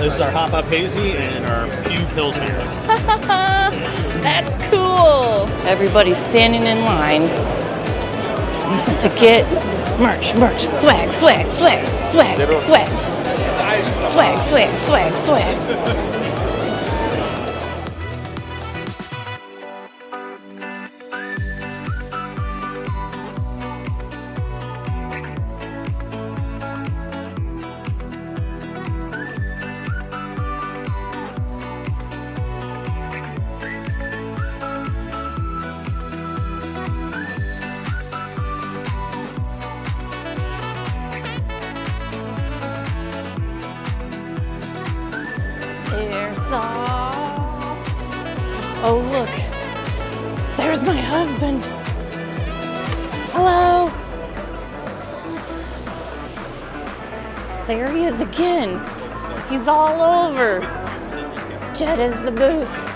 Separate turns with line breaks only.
This is our Hop Up Hazy and our Pew Pilsner.
That's cool. Everybody's standing in line to get merch, swag, swag, swag, swag, swag, swag, swag, swag, swag. Airsoft. Oh, look. There's my husband. Hello. There he is again. He's all over. Jed is the booth.